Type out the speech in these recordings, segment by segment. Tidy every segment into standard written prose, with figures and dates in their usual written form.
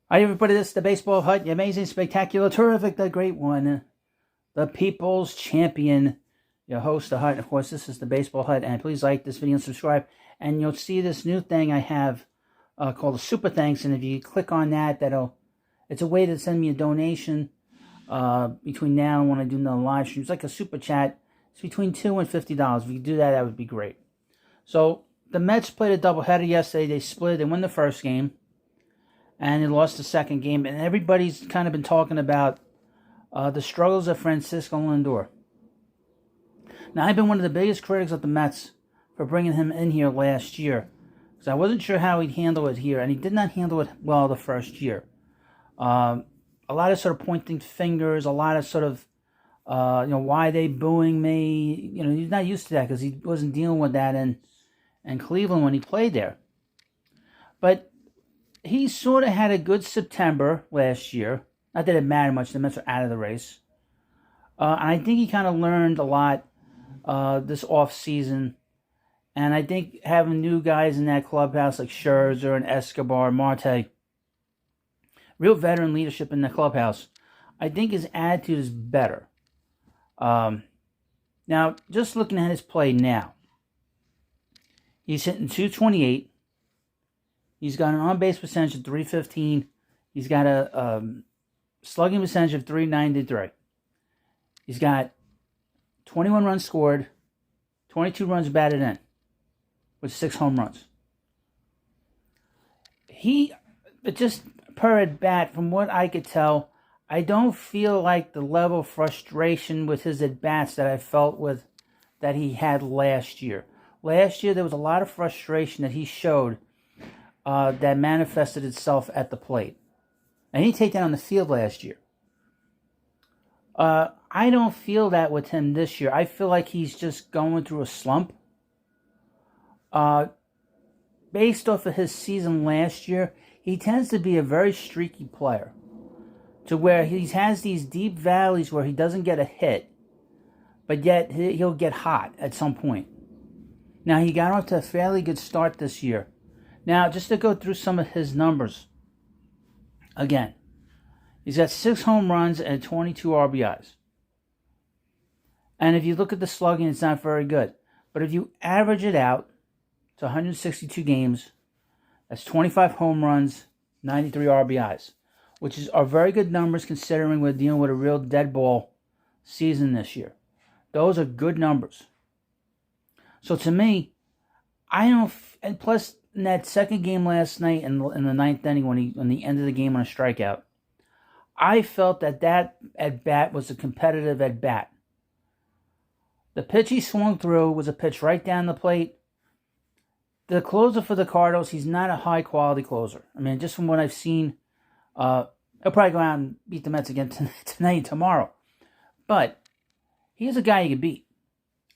Hi, everybody. This is the Baseball Hut, the amazing, spectacular, terrific, the great one, the People's Champion, your host, the Hut. Of course, this is the Baseball Hut, and please like this video and subscribe. And you'll see this new thing I have called a Super Thanks, and if you click on that, it's a way to send me a donation between now and when I do another live stream. It's like a super chat. It's between $2 and $50. If you do that, that would be great. So the Mets played a doubleheader yesterday. They split. They won the first game. And they lost the second game. And everybody's kind of been talking about the struggles of Francisco Lindor. Now, I've been one of the biggest critics of the Mets for bringing him in here last year, because I wasn't sure how he'd handle it here, and he did not handle it well the first year. A lot of sort of pointing fingers, a lot of sort of, why are they booing me? He's not used to that because he wasn't dealing with that in Cleveland when he played there. But he sort of had a good September last year. Not that it mattered much. The Mets were out of the race. And I think he kind of learned a lot this offseason. And I think having new guys in that clubhouse like Scherzer and Escobar, Marte, real veteran leadership in the clubhouse, I think his attitude is better. Now, just looking at his play now, he's hitting .228. He's got an on-base percentage of .315. He's got a slugging percentage of .393. He's got 21 runs scored, 22 runs batted in, with 6 home runs. Just per at bat, from what I could tell, I don't feel like the level of frustration with his at bats that I felt with that he had last year. Last year, there was a lot of frustration that he showed that manifested itself at the plate. And he take that on the field last year. I don't feel that with him this year. I feel like he's just going through a slump. Based off of his season last year, he tends to be a very streaky player, to where he has these deep valleys where he doesn't get a hit, but yet he'll get hot at some point. Now, he got off to a fairly good start this year. Now, just to go through some of his numbers, again, he's got 6 home runs and 22 RBIs. And if you look at the slugging, it's not very good. But if you average it out to 162 games, that's 25 home runs, 93 RBIs, which are very good numbers considering we're dealing with a real dead ball season this year. Those are good numbers. So to me, and plus, in that second game last night in the ninth inning when he ended the game on a strikeout, I felt that at-bat was a competitive at-bat. The pitch he swung through was a pitch right down the plate. The closer for the Cardinals, he's not a high-quality closer. I mean, just from what I've seen, he'll probably go out and beat the Mets again tonight and tomorrow. But he's a guy you can beat.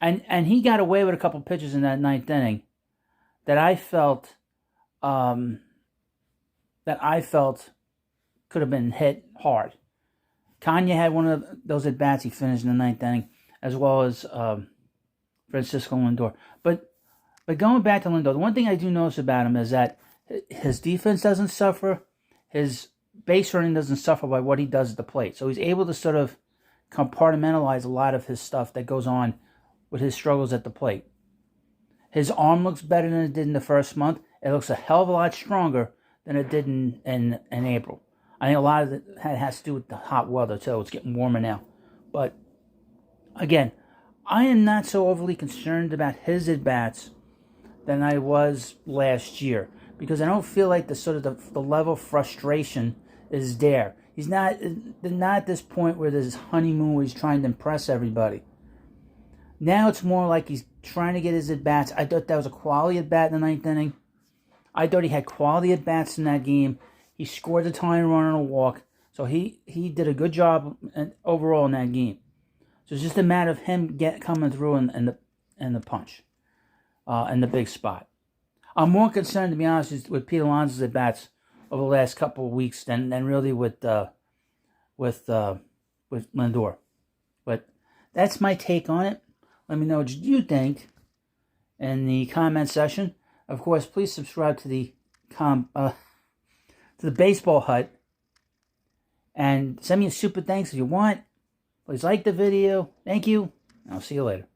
And he got away with a couple pitches in that ninth inning that I felt could have been hit hard. Kanye had one of those at bats. He finished in the ninth inning, as well as Francisco Lindor. But going back to Lindor, the one thing I do notice about him is that his defense doesn't suffer, his base running doesn't suffer by what he does at the plate. So he's able to sort of compartmentalize a lot of his stuff that goes on with his struggles at the plate. His arm looks better than it did in the first month. It looks a hell of a lot stronger than it did in April. I think a lot of it has to do with the hot weather, too. It's getting warmer now. But, again, I am not so overly concerned about his at-bats than I was last year, because I don't feel like the level of frustration is there. They're not at this point where there's this honeymoon where he's trying to impress everybody. Now it's more like he's trying to get his at-bats. I thought that was a quality at-bat in the ninth inning. I thought he had quality at-bats in that game. He scored the tying run on a walk. So he did a good job overall in that game. So it's just a matter of him coming through in the punch, in the big spot. I'm more concerned, to be honest, with Pete Alonso's at-bats over the last couple of weeks than really with Lindor. But that's my take on it. Let me know what you think in the comment section. Of course, please subscribe to the Baseball Hut And send me a super thanks if you want. Please like the video. Thank you. I'll see you later.